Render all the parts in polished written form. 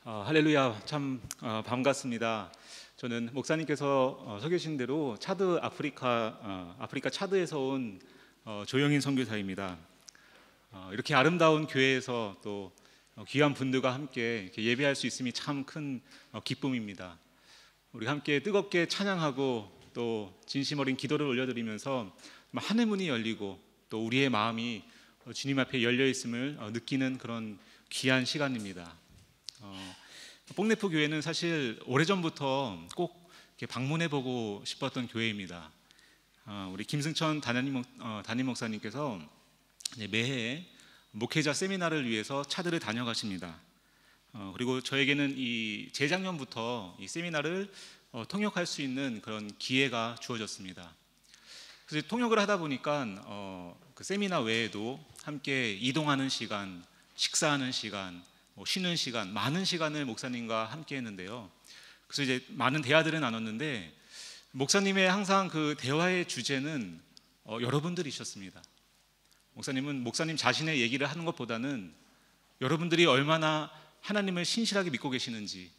할렐루야. 참 반갑습니다. 저는 목사님께서 설교신 대로 차드 아프리카 차드에서 온 조영인 선교사입니다. 이렇게 아름다운 교회에서 또 귀한 분들과 함께 이렇게 예배할 수 있음이 참 큰 기쁨입니다. 우리 함께 뜨겁게 찬양하고 또 진심 어린 기도를 올려드리면서 하늘 문이 열리고 또 우리의 마음이 주님 앞에 열려 있음을 느끼는 그런 귀한 시간입니다. 뽕네프 교회는 사실 오래전부터 꼭 방문해 보고 싶었던 교회입니다. 우리 김승천 담임 목사님께서 매해 목회자 세미나를 위해서 차드를 다녀가십니다. 그리고 저에게는 이 재작년부터 이 세미나를 통역할 수 있는 그런 기회가 주어졌습니다. 그래서 통역을 하다 보니까 그 세미나 외에도 함께 이동하는 시간, 식사하는 시간, 쉬는 시간, 많은 시간을 목사님과 함께 했는데요. 그래서 이제 많은 대화들을 나눴는데 목사님의 항상 그 대화의 주제는 여러분들이셨습니다. 목사님은 목사님 자신의 얘기를 하는 것보다는 여러분들이 얼마나 하나님을 신실하게 믿고 계시는지,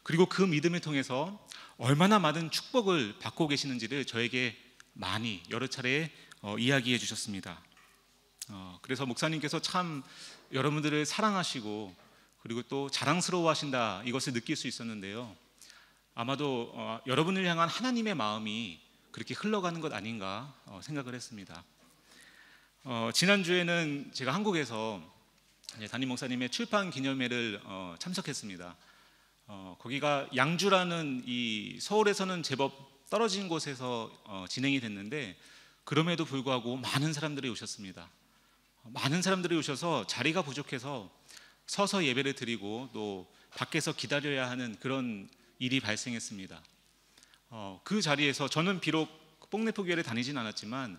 그리고 그 믿음을 통해서 얼마나 많은 축복을 받고 계시는지를 저에게 많이 여러 차례 이야기해 주셨습니다. 그래서 목사님께서 참 여러분들을 사랑하시고 그리고 또 자랑스러워하신다, 이것을 느낄 수 있었는데요. 아마도 여러분을 향한 하나님의 마음이 그렇게 흘러가는 것 아닌가 생각을 했습니다. 지난주에는 제가 한국에서 담임 목사님의 출판 기념회를 참석했습니다. 거기가 양주라는 이 서울에서는 제법 떨어진 곳에서 진행이 됐는데 그럼에도 불구하고 많은 사람들이 오셨습니다. 많은 사람들이 오셔서 자리가 부족해서 서서 예배를 드리고 또 밖에서 기다려야 하는 그런 일이 발생했습니다. 그 자리에서 저는 비록 뽕네프 교회를 다니진 않았지만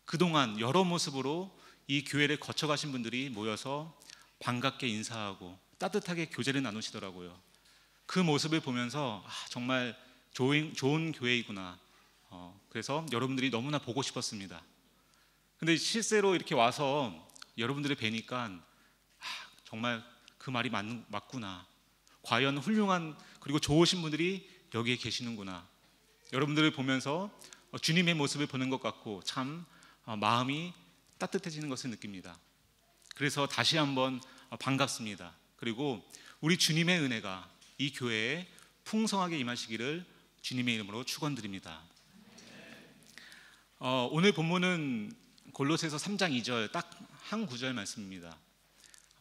그동안 여러 모습으로 이 교회를 거쳐가신 분들이 모여서 반갑게 인사하고 따뜻하게 교제를 나누시더라고요. 그 모습을 보면서 정말 좋은 교회이구나. 그래서 여러분들이 너무나 보고 싶었습니다. 근데 실제로 이렇게 와서 여러분들을 뵈니까 정말 그 말이 맞구나. 과연 훌륭한 그리고 좋으신 분들이 여기에 계시는구나. 여러분들을 보면서 주님의 모습을 보는 것 같고 참 마음이 따뜻해지는 것을 느낍니다. 그래서 다시 한번 반갑습니다. 그리고 우리 주님의 은혜가 이 교회에 풍성하게 임하시기를 주님의 이름으로 축원드립니다. 오늘 본문은 골로새서 3장 2절 딱 한 구절 말씀입니다.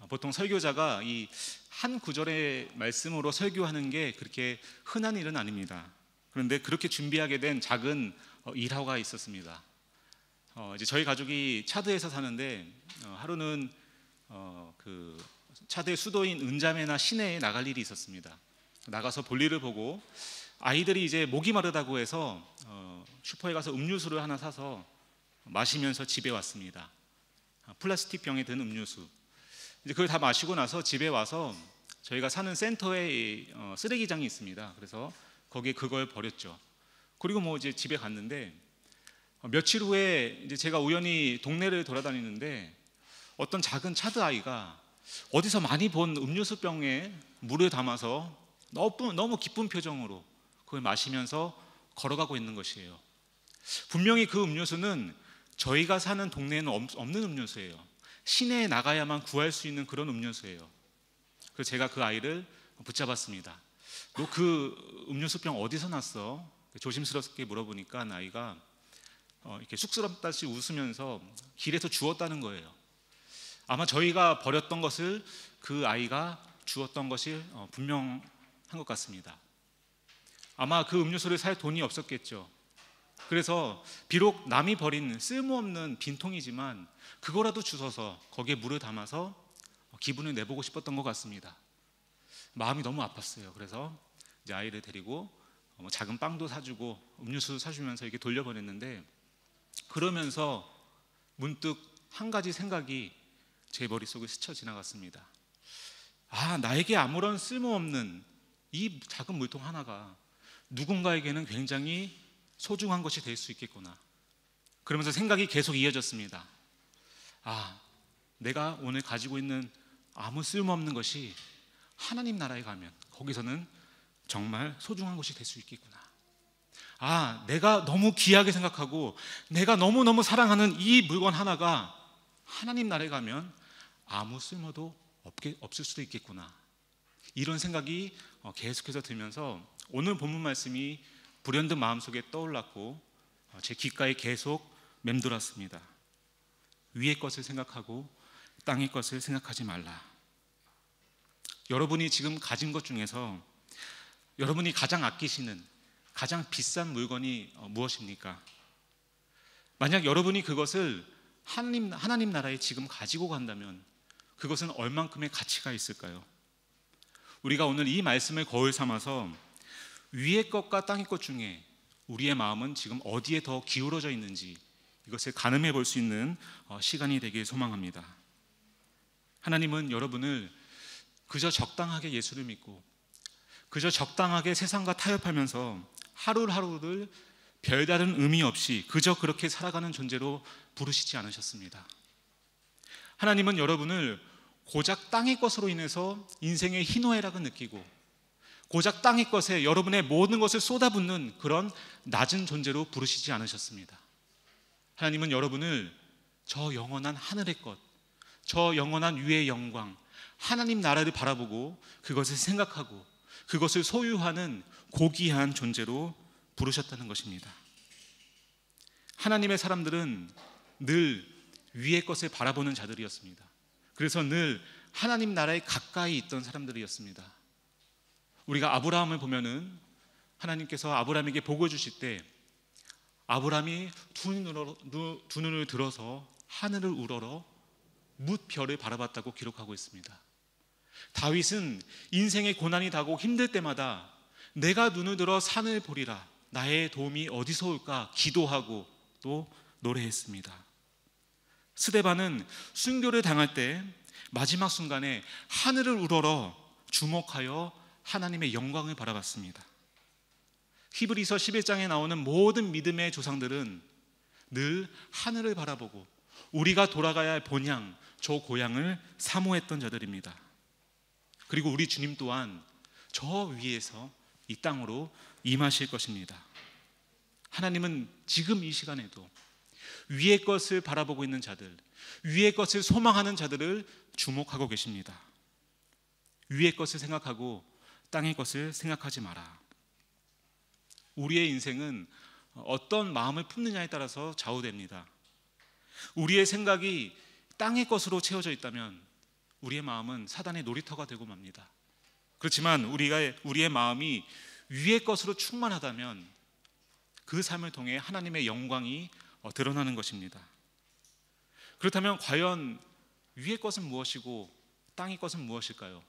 보통 설교자가 이 한 구절의 말씀으로 설교하는 게 그렇게 흔한 일은 아닙니다. 그런데 그렇게 준비하게 된 작은 일화가 있었습니다. 이제 저희 가족이 차드에서 사는데 하루는 그 차드의 수도인 은자매나 시내에 나갈 일이 있었습니다. 나가서 볼일을 보고 아이들이 이제 목이 마르다고 해서 슈퍼에 가서 음료수를 하나 사서 마시면서 집에 왔습니다. 플라스틱 병에 든 음료수. 이제 그걸 다 마시고 나서 집에 와서 저희가 사는 센터에 쓰레기장이 있습니다. 그래서 거기에 그걸 버렸죠. 그리고 이제 집에 갔는데 며칠 후에 이제 제가 우연히 동네를 돌아다니는데 어떤 작은 차드 아이가 어디서 많이 본 음료수 병에 물을 담아서 너무 기쁜 표정으로 그걸 마시면서 걸어가고 있는 것이에요. 분명히 그 음료수는 저희가 사는 동네에는 없는 음료수예요. 시내에 나가야만 구할 수 있는 그런 음료수예요. 그래서 제가 그 아이를 붙잡았습니다. 너 그 음료수병 어디서 났어? 조심스럽게 물어보니까 아이가 이렇게 쑥스럽다시 웃으면서 길에서 주웠다는 거예요. 아마 저희가 버렸던 것을 그 아이가 주웠던 것이 분명한 것 같습니다. 아마 그 음료수를 살 돈이 없었겠죠. 그래서 비록 남이 버린 쓸모없는 빈통이지만 그거라도 주워서 거기에 물을 담아서 기분을 내보고 싶었던 것 같습니다. 마음이 너무 아팠어요. 그래서 이제 아이를 데리고 작은 빵도 사주고 음료수 사주면서 이렇게 돌려보냈는데 그러면서 문득 한 가지 생각이 제 머릿속을 스쳐 지나갔습니다. 나에게 아무런 쓸모없는 이 작은 물통 하나가 누군가에게는 굉장히 소중한 것이 될 수 있겠구나. 그러면서 생각이 계속 이어졌습니다. 내가 오늘 가지고 있는 아무 쓸모없는 것이 하나님 나라에 가면 거기서는 정말 소중한 것이 될 수 있겠구나. 아, 내가 너무 귀하게 생각하고 내가 너무너무 사랑하는 이 물건 하나가 하나님 나라에 가면 아무 쓸모도 없을 수도 있겠구나. 이런 생각이 계속해서 들면서 오늘 본문 말씀이 불현듯 마음속에 떠올랐고 제 귓가에 계속 맴돌았습니다. 위의 것을 생각하고 땅의 것을 생각하지 말라. 여러분이 지금 가진 것 중에서 여러분이 가장 아끼시는 가장 비싼 물건이 무엇입니까? 만약 여러분이 그것을 하나님 나라에 지금 가지고 간다면 그것은 얼만큼의 가치가 있을까요? 우리가 오늘 이 말씀을 거울 삼아서 위의 것과 땅의 것 중에 우리의 마음은 지금 어디에 더 기울어져 있는지 이것을 가늠해 볼 수 있는 시간이 되길 소망합니다. 하나님은 여러분을 그저 적당하게 예수를 믿고 그저 적당하게 세상과 타협하면서 하루하루를 별다른 의미 없이 그저 그렇게 살아가는 존재로 부르시지 않으셨습니다. 하나님은 여러분을 고작 땅의 것으로 인해서 인생의 희노애락을 느끼고 고작 땅의 것에 여러분의 모든 것을 쏟아붓는 그런 낮은 존재로 부르시지 않으셨습니다. 하나님은 여러분을 저 영원한 하늘의 것, 저 영원한 위의 영광, 하나님 나라를 바라보고 그것을 생각하고 그것을 소유하는 고귀한 존재로 부르셨다는 것입니다. 하나님의 사람들은 늘 위의 것을 바라보는 자들이었습니다. 그래서 늘 하나님 나라에 가까이 있던 사람들이었습니다. 우리가 아브라함을 보면은 하나님께서 아브라함에게 복을 주실 때 아브라함이 두 눈을 들어서 하늘을 우러러 뭇별을 바라봤다고 기록하고 있습니다. 다윗은 인생의 고난이 닿고 힘들 때마다 내가 눈을 들어 산을 보리라, 나의 도움이 어디서 올까 기도하고 또 노래했습니다. 스데반은 순교를 당할 때 마지막 순간에 하늘을 우러러 주목하여 하나님의 영광을 바라봤습니다. 히브리서 11장에 나오는 모든 믿음의 조상들은 늘 하늘을 바라보고 우리가 돌아가야 할 본향, 저 고향을 사모했던 자들입니다. 그리고 우리 주님 또한 저 위에서 이 땅으로 임하실 것입니다. 하나님은 지금 이 시간에도 위의 것을 바라보고 있는 자들, 위의 것을 소망하는 자들을 주목하고 계십니다. 위의 것을 생각하고 땅의 것을 생각하지 마라. 우리의 인생은 어떤 마음을 품느냐에 따라서 좌우됩니다. 우리의 생각이 땅의 것으로 채워져 있다면 우리의 마음은 사단의 놀이터가 되고 맙니다. 그렇지만 우리의 마음이 위의 것으로 충만하다면 그 삶을 통해 하나님의 영광이 드러나는 것입니다. 그렇다면 과연 위의 것은 무엇이고 땅의 것은 무엇일까요?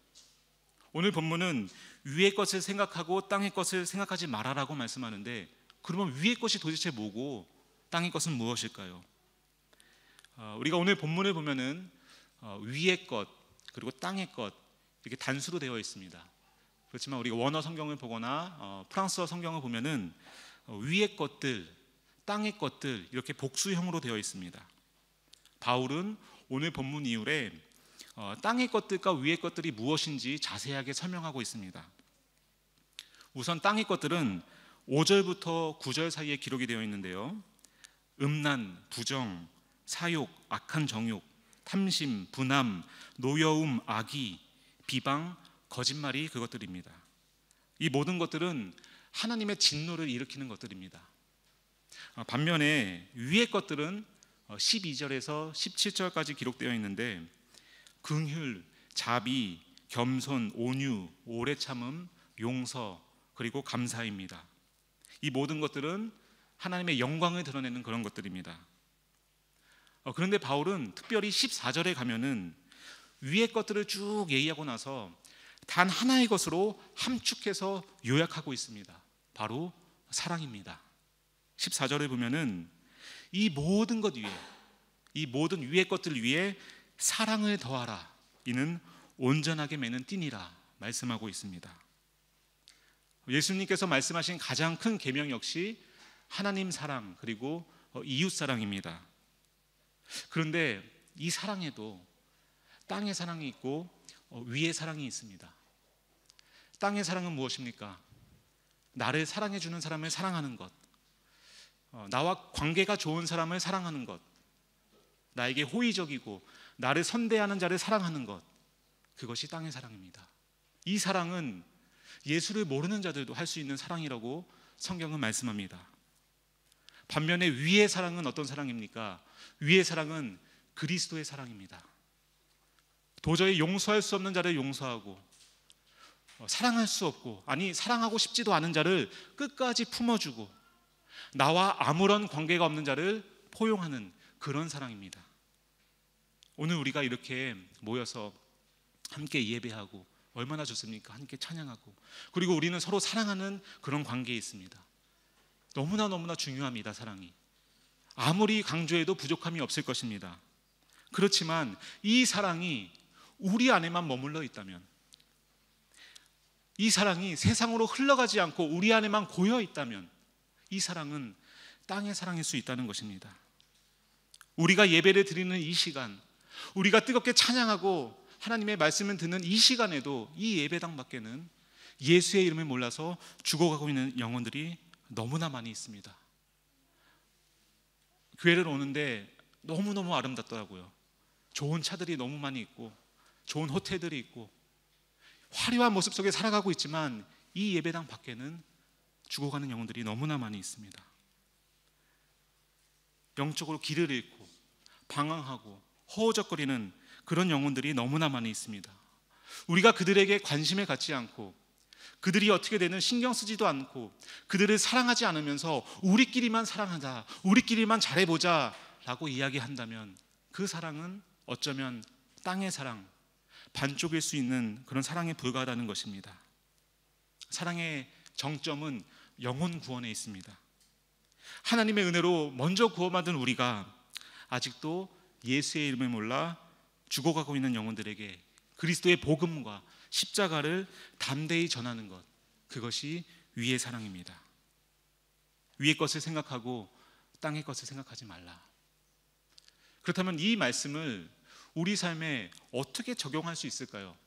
오늘 본문은 위의 것을 생각하고 땅의 것을 생각하지 말아라고 말씀하는데 그러면 위의 것이 도대체 뭐고 땅의 것은 무엇일까요? 우리가 오늘 본문을 보면은 위의 것 그리고 땅의 것 이렇게 단수로 되어 있습니다. 그렇지만 우리가 원어 성경을 보거나 프랑스어 성경을 보면은 위의 것들, 땅의 것들 이렇게 복수형으로 되어 있습니다. 바울은 오늘 본문 이후에 땅의 것들과 위의 것들이 무엇인지 자세하게 설명하고 있습니다. 우선 땅의 것들은 5절부터 9절 사이에 기록이 되어 있는데요. 음란, 부정, 사욕, 악한 정욕, 탐심, 분함, 노여움, 악의, 비방, 거짓말이 그것들입니다. 이 모든 것들은 하나님의 진노를 일으키는 것들입니다. 반면에 위의 것들은 12절에서 17절까지 기록되어 있는데 긍휼, 자비, 겸손, 온유, 오래 참음, 용서 그리고 감사입니다. 이 모든 것들은 하나님의 영광을 드러내는 그런 것들입니다. 그런데 바울은 특별히 14절에 가면은 위의 것들을 쭉 얘기하고 나서 단 하나의 것으로 함축해서 요약하고 있습니다. 바로 사랑입니다. 14절에 보면은 이 모든 것 위에, 이 모든 위의 것들 위에 사랑을 더하라. 이는 온전하게 매는 띠니라 말씀하고 있습니다. 예수님께서 말씀하신 가장 큰 계명 역시 하나님 사랑 그리고 이웃 사랑입니다. 그런데 이 사랑에도 땅의 사랑이 있고 위의 사랑이 있습니다. 땅의 사랑은 무엇입니까? 나를 사랑해 주는 사람을 사랑하는 것, 나와 관계가 좋은 사람을 사랑하는 것, 나에게 호의적이고 나를 선대하는 자를 사랑하는 것, 그것이 땅의 사랑입니다. 이 사랑은 예수를 모르는 자들도 할 수 있는 사랑이라고 성경은 말씀합니다. 반면에 위의 사랑은 어떤 사랑입니까? 위의 사랑은 그리스도의 사랑입니다. 도저히 용서할 수 없는 자를 용서하고, 사랑할 수 없고, 아니 사랑하고 싶지도 않은 자를 끝까지 품어주고, 나와 아무런 관계가 없는 자를 포용하는 그런 사랑입니다. 오늘 우리가 이렇게 모여서 함께 예배하고 얼마나 좋습니까? 함께 찬양하고, 그리고 우리는 서로 사랑하는 그런 관계에 있습니다. 너무나 중요합니다. 사랑이 아무리 강조해도 부족함이 없을 것입니다. 그렇지만 이 사랑이 우리 안에만 머물러 있다면, 이 사랑이 세상으로 흘러가지 않고 우리 안에만 고여 있다면, 이 사랑은 땅의 사랑일 수 있다는 것입니다. 우리가 예배를 드리는 이 시간, 우리가 뜨겁게 찬양하고 하나님의 말씀을 듣는 이 시간에도 이 예배당 밖에는 예수의 이름을 몰라서 죽어가고 있는 영혼들이 너무나 많이 있습니다. 교회를 오는데 너무너무 아름답더라고요. 좋은 차들이 너무 많이 있고, 좋은 호텔들이 있고, 화려한 모습 속에 살아가고 있지만 이 예배당 밖에는 죽어가는 영혼들이 너무나 많이 있습니다. 영적으로 길을 잃고 방황하고 허우적거리는 그런 영혼들이 너무나 많이 있습니다. 우리가 그들에게 관심을 갖지 않고, 그들이 어떻게 되는 신경 쓰지도 않고, 그들을 사랑하지 않으면서 우리끼리만 사랑하자, 우리끼리만 잘해보자 라고 이야기한다면, 그 사랑은 어쩌면 땅의 사랑, 반쪽일 수 있는 그런 사랑에 불과하다는 것입니다. 사랑의 정점은 영혼 구원에 있습니다. 하나님의 은혜로 먼저 구원받은 우리가 아직도 예수의 이름을 몰라 죽어가고 있는 영혼들에게 그리스도의 복음과 십자가를 담대히 전하는 것, 그것이 위의 사랑입니다. 위의 것을 생각하고 땅의 것을 생각하지 말라. 그렇다면 이 말씀을 우리 삶에 어떻게 적용할 수 있을까요?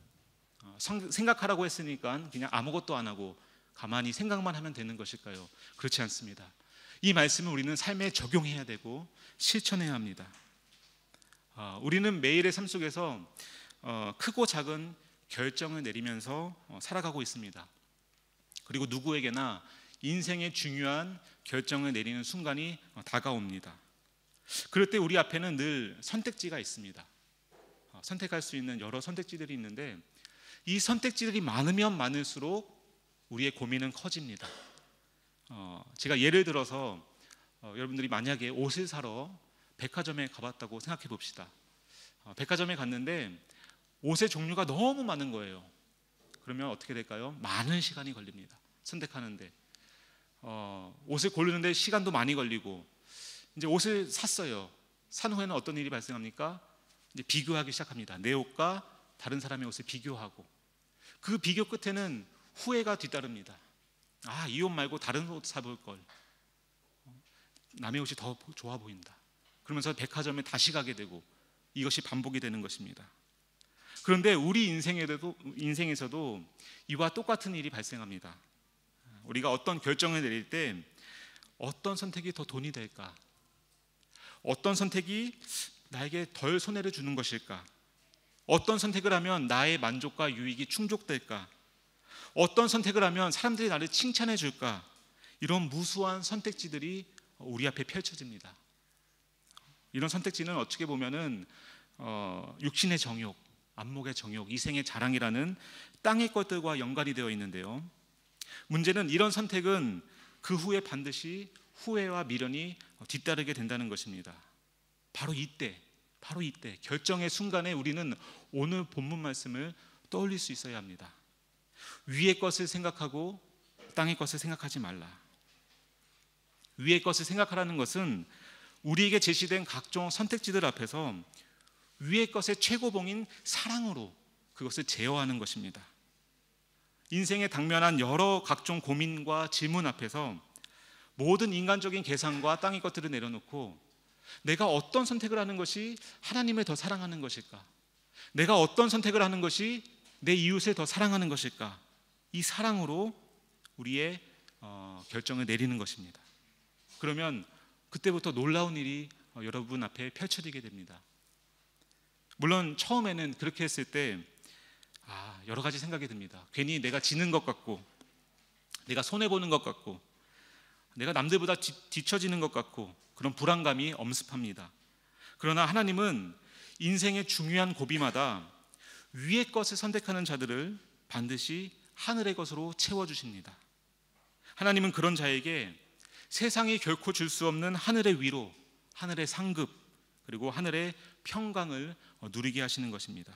생각하라고 했으니까 그냥 아무것도 안 하고 가만히 생각만 하면 되는 것일까요? 그렇지 않습니다. 이 말씀을 우리는 삶에 적용해야 되고 실천해야 합니다. 우리는 매일의 삶 속에서 크고 작은 결정을 내리면서 살아가고 있습니다. 그리고 누구에게나 인생의 중요한 결정을 내리는 순간이 다가옵니다. 그럴 때 우리 앞에는 늘 선택지가 있습니다. 선택할 수 있는 여러 선택지들이 있는데, 이 선택지들이 많으면 많을수록 우리의 고민은 커집니다. 제가 예를 들어서 여러분들이 만약에 옷을 사러 백화점에 가봤다고 생각해 봅시다. 백화점에 갔는데 옷의 종류가 너무 많은 거예요. 그러면 어떻게 될까요? 많은 시간이 걸립니다. 선택하는데, 옷을 고르는데 시간도 많이 걸리고, 이제 옷을 샀어요. 산 후에는 어떤 일이 발생합니까? 이제 비교하기 시작합니다. 내 옷과 다른 사람의 옷을 비교하고, 그 비교 끝에는 후회가 뒤따릅니다. 이 옷 말고 다른 옷 사볼 걸, 남의 옷이 더 좋아 보인다. 그러면서 백화점에 다시 가게 되고, 이것이 반복이 되는 것입니다. 그런데 우리 인생에서도 이와 똑같은 일이 발생합니다. 우리가 어떤 결정을 내릴 때 어떤 선택이 더 돈이 될까? 어떤 선택이 나에게 덜 손해를 주는 것일까? 어떤 선택을 하면 나의 만족과 유익이 충족될까? 어떤 선택을 하면 사람들이 나를 칭찬해 줄까? 이런 무수한 선택지들이 우리 앞에 펼쳐집니다. 이런 선택지는 어떻게 보면은 육신의 정욕, 안목의 정욕, 이생의 자랑이라는 땅의 것들과 연관이 되어 있는데요. 문제는 이런 선택은 그 후에 반드시 후회와 미련이 뒤따르게 된다는 것입니다. 바로 이때 결정의 순간에 우리는 오늘 본문 말씀을 떠올릴 수 있어야 합니다. 위의 것을 생각하고 땅의 것을 생각하지 말라. 위의 것을 생각하라는 것은 우리에게 제시된 각종 선택지들 앞에서 위의 것의 최고봉인 사랑으로 그것을 제어하는 것입니다. 인생에 당면한 여러 각종 고민과 질문 앞에서 모든 인간적인 계산과 땅의 것들을 내려놓고, 내가 어떤 선택을 하는 것이 하나님을 더 사랑하는 것일까? 내가 어떤 선택을 하는 것이 내 이웃을 더 사랑하는 것일까? 이 사랑으로 우리의 결정을 내리는 것입니다. 그러면 그때부터 놀라운 일이 여러분 앞에 펼쳐지게 됩니다. 물론 처음에는 그렇게 했을 때 여러 가지 생각이 듭니다. 괜히 내가 지는 것 같고, 내가 손해보는 것 같고, 내가 남들보다 뒤처지는 것 같고, 그런 불안감이 엄습합니다. 그러나 하나님은 인생의 중요한 고비마다 위의 것을 선택하는 자들을 반드시 하늘의 것으로 채워주십니다. 하나님은 그런 자에게 세상이 결코 줄 수 없는 하늘의 위로, 하늘의 상급, 그리고 하늘의 평강을 누리게 하시는 것입니다.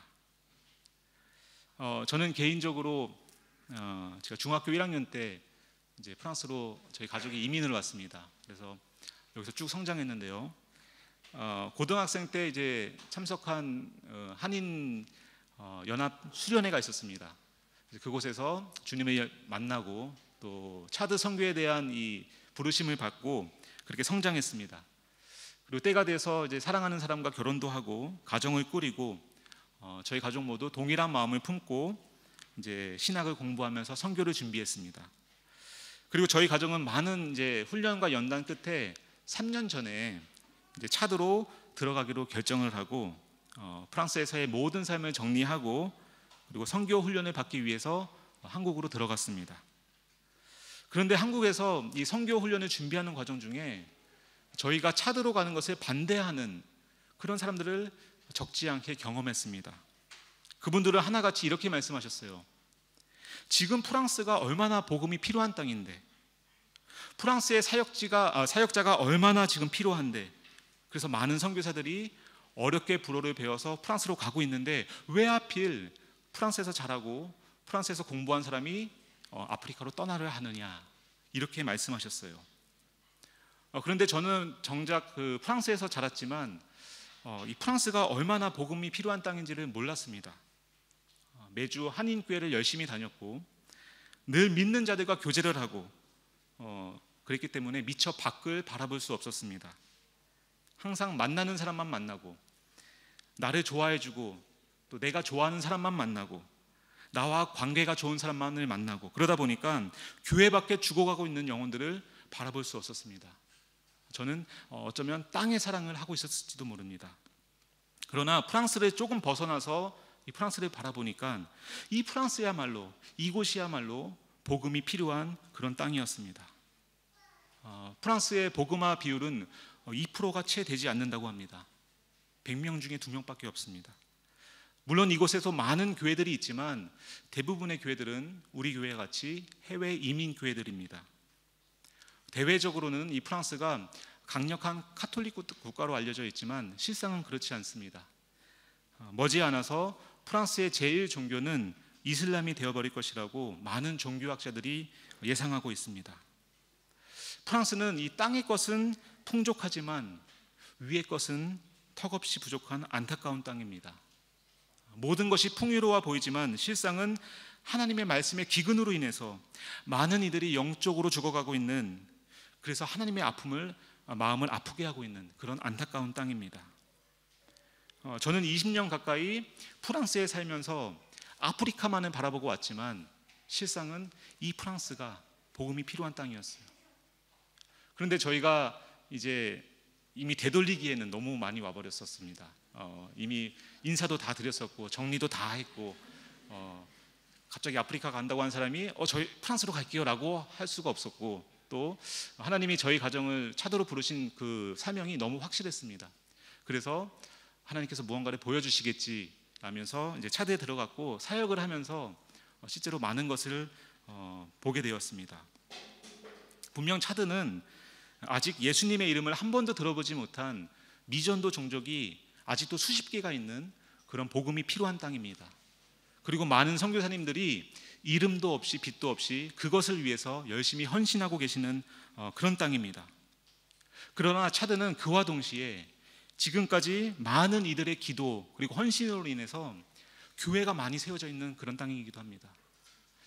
저는 개인적으로 제가 중학교 1학년 때 이제 프랑스로 저희 가족이 이민을 왔습니다. 그래서 여기서 쭉 성장했는데요. 고등학생 때 이제 참석한 한인 연합 수련회가 있었습니다. 그곳에서 주님을 만나고 또 차드 선교에 대한 이 부르심을 받고 그렇게 성장했습니다. 그리고 때가 돼서 이제 사랑하는 사람과 결혼도 하고 가정을 꾸리고 저희 가족 모두 동일한 마음을 품고 이제 신학을 공부하면서 선교를 준비했습니다. 그리고 저희 가정은 많은 이제 훈련과 연단 끝에 3년 전에 이제 차드로 들어가기로 결정을 하고 프랑스에서의 모든 삶을 정리하고 그리고 선교 훈련을 받기 위해서 한국으로 들어갔습니다. 그런데 한국에서 이 선교 훈련을 준비하는 과정 중에 저희가 차드로 가는 것을 반대하는 그런 사람들을 적지 않게 경험했습니다. 그분들은 하나같이 이렇게 말씀하셨어요. 지금 프랑스가 얼마나 복음이 필요한 땅인데, 프랑스의 사역자가 얼마나 지금 필요한데, 그래서 많은 선교사들이 어렵게 불어를 배워서 프랑스로 가고 있는데 왜 하필 프랑스에서 자라고 프랑스에서 공부한 사람이 아프리카로 떠나려 하느냐, 이렇게 말씀하셨어요. 그런데 저는 정작 그 프랑스에서 자랐지만 이 프랑스가 얼마나 복음이 필요한 땅인지를 몰랐습니다. 매주 한인교회를 열심히 다녔고 늘 믿는 자들과 교제를 하고 그랬기 때문에 미처 밖을 바라볼 수 없었습니다. 항상 만나는 사람만 만나고 나를 좋아해주고 또 내가 좋아하는 사람만 만나고 나와 관계가 좋은 사람만을 만나고 그러다 보니까 교회 밖에 죽어가고 있는 영혼들을 바라볼 수 없었습니다. 저는 어쩌면 땅의 사랑을 하고 있었을지도 모릅니다. 그러나 프랑스를 조금 벗어나서 이 프랑스를 바라보니까 이 프랑스야말로, 이곳이야말로 복음이 필요한 그런 땅이었습니다. 프랑스의 복음화 비율은 2%가 채 되지 않는다고 합니다. 100명 중에 2명밖에 없습니다. 물론 이곳에서 많은 교회들이 있지만 대부분의 교회들은 우리 교회와 같이 해외 이민 교회들입니다. 대외적으로는 이 프랑스가 강력한 카톨릭 국가로 알려져 있지만 실상은 그렇지 않습니다. 머지않아서 프랑스의 제1 종교는 이슬람이 되어버릴 것이라고 많은 종교학자들이 예상하고 있습니다. 프랑스는 이 땅의 것은 풍족하지만 위의 것은 턱없이 부족한 안타까운 땅입니다. 모든 것이 풍요로워 보이지만 실상은 하나님의 말씀의 기근으로 인해서 많은 이들이 영적으로 죽어가고 있는, 그래서 하나님의 마음을 아프게 하고 있는 그런 안타까운 땅입니다. 저는 20년 가까이 프랑스에 살면서 아프리카만을 바라보고 왔지만 실상은 이 프랑스가 복음이 필요한 땅이었어요. 그런데 저희가 이제 이미 되돌리기에는 너무 많이 와버렸었습니다. 이미 인사도 다 드렸었고 정리도 다 했고 갑자기 아프리카 간다고 한 사람이 저희 프랑스로 갈게요 라고 할 수가 없었고, 또 하나님이 저희 가정을 차도로 부르신 그 사명이 너무 확실했습니다. 그래서 하나님께서 무언가를 보여주시겠지 라면서 이제 차도에 들어갔고 사역을 하면서 실제로 많은 것을 보게 되었습니다. 분명 차드는 아직 예수님의 이름을 한 번도 들어보지 못한 미전도 종족이 아직도 수십 개가 있는 그런 복음이 필요한 땅입니다. 그리고 많은 선교사님들이 이름도 없이 빛도 없이 그것을 위해서 열심히 헌신하고 계시는 그런 땅입니다. 그러나 차드는 그와 동시에 지금까지 많은 이들의 기도 그리고 헌신으로 인해서 교회가 많이 세워져 있는 그런 땅이기도 합니다.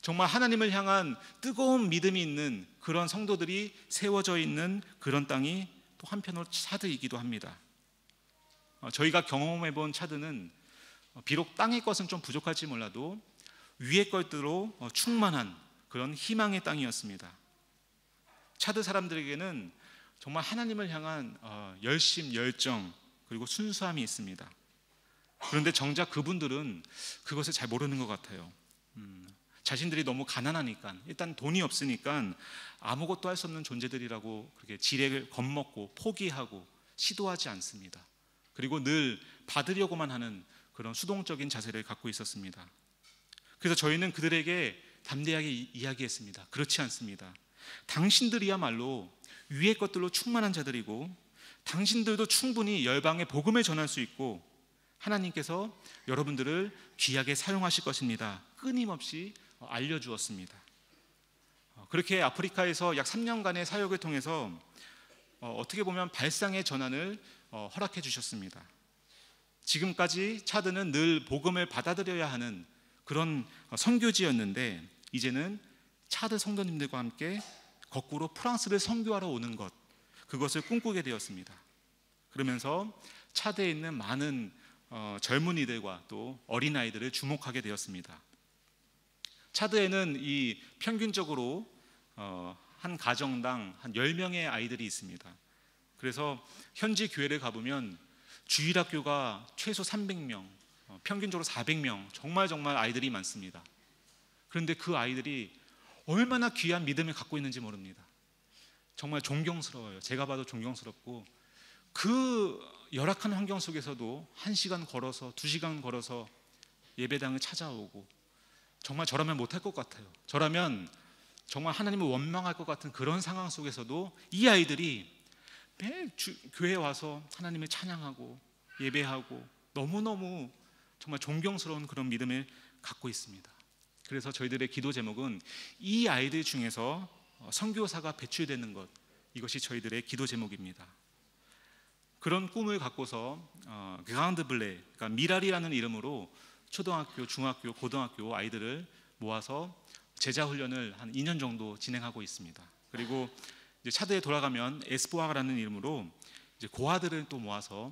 정말 하나님을 향한 뜨거운 믿음이 있는 그런 성도들이 세워져 있는 그런 땅이 또 한편으로 차드이기도 합니다. 저희가 경험해 본 차드는 비록 땅의 것은 좀 부족할지 몰라도 위의 것들로 충만한 그런 희망의 땅이었습니다. 차드 사람들에게는 정말 하나님을 향한 열심, 열정, 그리고 순수함이 있습니다. 그런데 정작 그분들은 그것을 잘 모르는 것 같아요. 자신들이 너무 가난하니까, 일단 돈이 없으니까 아무것도 할 수 없는 존재들이라고 그렇게 지레를 겁먹고 포기하고 시도하지 않습니다. 그리고 늘 받으려고만 하는 그런 수동적인 자세를 갖고 있었습니다. 그래서 저희는 그들에게 담대하게 이야기했습니다. 그렇지 않습니다. 당신들이야말로 위의 것들로 충만한 자들이고, 당신들도 충분히 열방에 복음을 전할 수 있고, 하나님께서 여러분들을 귀하게 사용하실 것입니다. 끊임없이 알려주었습니다. 그렇게 아프리카에서 약 3년간의 사역을 통해서 어떻게 보면 발상의 전환을 허락해 주셨습니다. 지금까지 차드는 늘 복음을 받아들여야 하는 그런 선교지였는데, 이제는 차드 성도님들과 함께 거꾸로 프랑스를 선교하러 오는 것, 그것을 꿈꾸게 되었습니다. 그러면서 차드에 있는 많은 젊은이들과 또 어린아이들을 주목하게 되었습니다. 차드에는 이 평균적으로 한 가정당 한 10명의 아이들이 있습니다. 그래서 현지 교회를 가보면 주일학교가 최소 300명, 평균적으로 400명, 정말 아이들이 많습니다. 그런데 그 아이들이 얼마나 귀한 믿음을 갖고 있는지 모릅니다. 정말 존경스러워요. 제가 봐도 존경스럽고, 그 열악한 환경 속에서도 1시간 걸어서 2시간 걸어서 예배당을 찾아오고, 정말 저라면 못할 것 같아요. 저라면 정말 하나님을 원망할 것 같은 그런 상황 속에서도 이 아이들이 매일 교회에 와서 하나님을 찬양하고 예배하고 너무너무 정말 존경스러운 그런 믿음을 갖고 있습니다. 그래서 저희들의 기도 제목은 이 아이들 중에서 선교사가 배출되는 것, 이것이 저희들의 기도 제목입니다. 그런 꿈을 갖고서 그랑드 블레, 그러니까 미랄이라는 이름으로 초등학교, 중학교, 고등학교 아이들을 모아서 제자 훈련을 한 2년 정도 진행하고 있습니다. 그리고 이제 차드에 돌아가면 에스포아라는 이름으로 이제 고아들을 또 모아서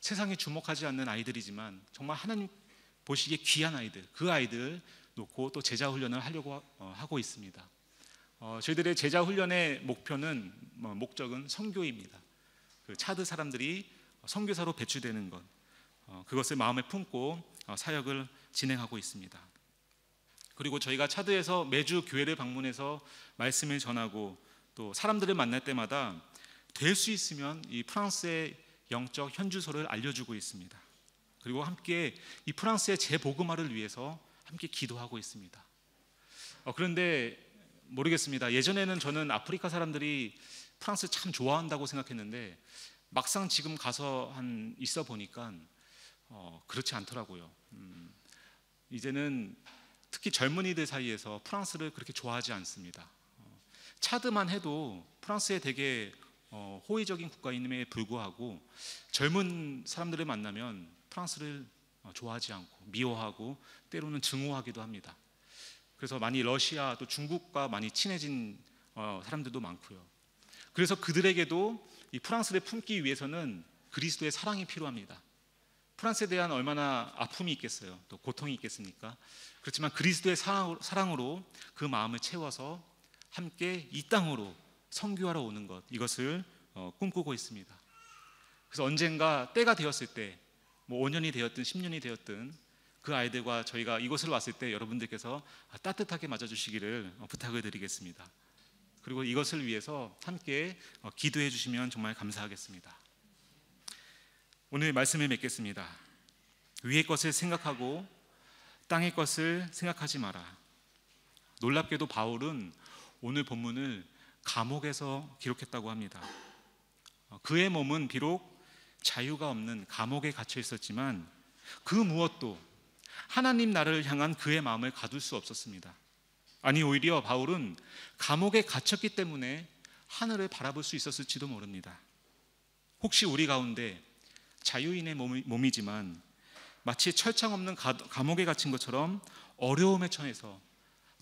세상에 주목하지 않는 아이들이지만 정말 하나님 보시기에 귀한 아이들, 그 아이들 놓고 또 제자 훈련을 하려고 하고 있습니다. 저희들의 제자 훈련의 목적은 선교입니다. 그 차드 사람들이 선교사로 배출되는 것, 그것을 마음에 품고 사역을 진행하고 있습니다. 그리고 저희가 차드에서 매주 교회를 방문해서 말씀을 전하고 또 사람들을 만날 때마다 될 수 있으면 이 프랑스의 영적 현주소를 알려주고 있습니다. 그리고 함께 이 프랑스의 재복음화를 위해서 함께 기도하고 있습니다. 그런데 모르겠습니다. 예전에는 저는 아프리카 사람들이 프랑스 참 좋아한다고 생각했는데 막상 지금 가서 있어 보니까 그렇지 않더라고요. 이제는 특히 젊은이들 사이에서 프랑스를 그렇게 좋아하지 않습니다. 차드만 해도 프랑스에 되게 호의적인 국가임에 불구하고 젊은 사람들을 만나면 프랑스를 좋아하지 않고 미워하고 때로는 증오하기도 합니다. 그래서 많이 러시아 또 중국과 많이 친해진 사람들도 많고요. 그래서 그들에게도 이 프랑스를 품기 위해서는 그리스도의 사랑이 필요합니다. 프랑스에 대한 얼마나 아픔이 있겠어요. 또 고통이 있겠습니까? 그렇지만 그리스도의 사랑으로 그 마음을 채워서 함께 이 땅으로 선교하러 오는 것, 이것을 꿈꾸고 있습니다. 그래서 언젠가 때가 되었을 때, 5년이 되었든 10년이 되었든 그 아이들과 저희가 이곳을 왔을 때 여러분들께서 따뜻하게 맞아주시기를 부탁을 드리겠습니다. 그리고 이것을 위해서 함께 기도해 주시면 정말 감사하겠습니다. 오늘 말씀을 맺겠습니다. 위의 것을 생각하고 땅의 것을 생각하지 마라. 놀랍게도 바울은 오늘 본문을 감옥에서 기록했다고 합니다. 그의 몸은 비록 자유가 없는 감옥에 갇혀 있었지만 그 무엇도 하나님 나라를 향한 그의 마음을 가둘 수 없었습니다. 아니 오히려 바울은 감옥에 갇혔기 때문에 하늘을 바라볼 수 있었을지도 모릅니다. 혹시 우리 가운데 자유인의 몸이지만 마치 철창 없는 감옥에 갇힌 것처럼 어려움에 처해서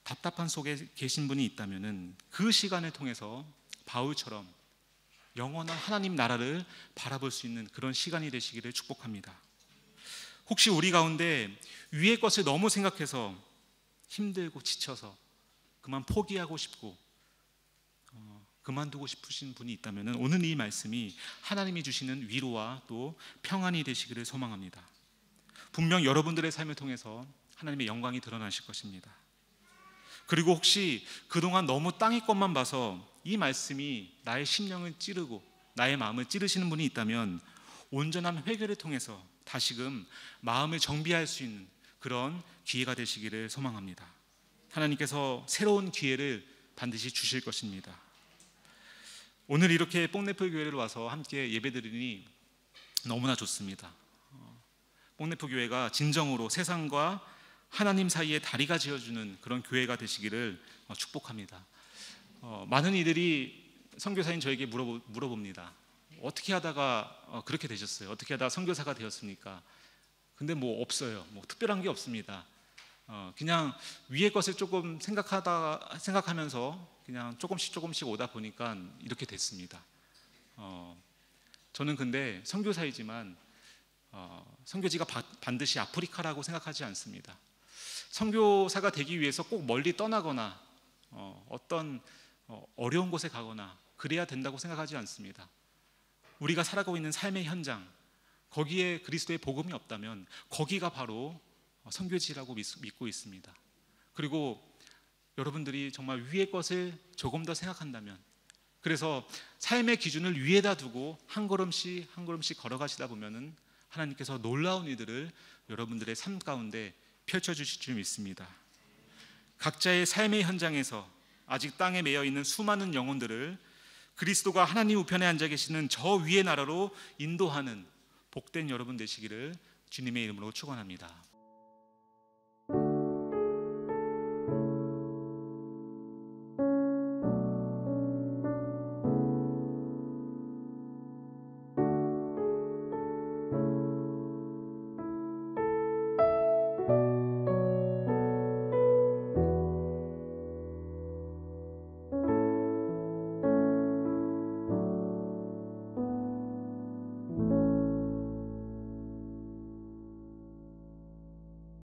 답답한 속에 계신 분이 있다면 그 시간을 통해서 바울처럼 영원한 하나님 나라를 바라볼 수 있는 그런 시간이 되시기를 축복합니다. 혹시 우리 가운데 위의 것을 너무 생각해서 힘들고 지쳐서 그만 포기하고 싶고 그만두고 싶으신 분이 있다면 오늘 이 말씀이 하나님이 주시는 위로와 또 평안이 되시기를 소망합니다. 분명 여러분들의 삶을 통해서 하나님의 영광이 드러나실 것입니다. 그리고 혹시 그동안 너무 땅의 것만 봐서 이 말씀이 나의 심령을 찌르고 나의 마음을 찌르시는 분이 있다면 온전한 회개를 통해서 다시금 마음을 정비할 수 있는 그런 기회가 되시기를 소망합니다. 하나님께서 새로운 기회를 반드시 주실 것입니다. 오늘 이렇게 뽕네프 교회를 와서 함께 예배드리니 너무나 좋습니다. 뽕네프 교회가 진정으로 세상과 하나님 사이에 다리가 지어주는 그런 교회가 되시기를 축복합니다. 많은 이들이 선교사인 저에게 물어봅니다. 어떻게 하다가 그렇게 되셨어요? 어떻게 하다가 선교사가 되었습니까? 근데 뭐 없어요. 뭐 특별한 게 없습니다. 그냥 위의 것을 조금 생각하면서 그냥 조금씩 오다 보니까 이렇게 됐습니다. 저는 근데 선교사이지만 선교지가 반드시 아프리카라고 생각하지 않습니다. 선교사가 되기 위해서 꼭 멀리 떠나거나 어떤 어려운 곳에 가거나 그래야 된다고 생각하지 않습니다. 우리가 살아가고 있는 삶의 현장, 거기에 그리스도의 복음이 없다면 거기가 바로 선교지라고 믿고 있습니다. 그리고 여러분들이 정말 위의 것을 조금 더 생각한다면, 그래서 삶의 기준을 위에다 두고 한 걸음씩 걸어가시다 보면은 하나님께서 놀라운 일들을 여러분들의 삶 가운데 펼쳐주실 줄 믿습니다. 각자의 삶의 현장에서 아직 땅에 매여 있는 수많은 영혼들을 그리스도가 하나님 우편에 앉아 계시는 저 위의 나라로 인도하는 복된 여러분 되시기를 주님의 이름으로 축원합니다.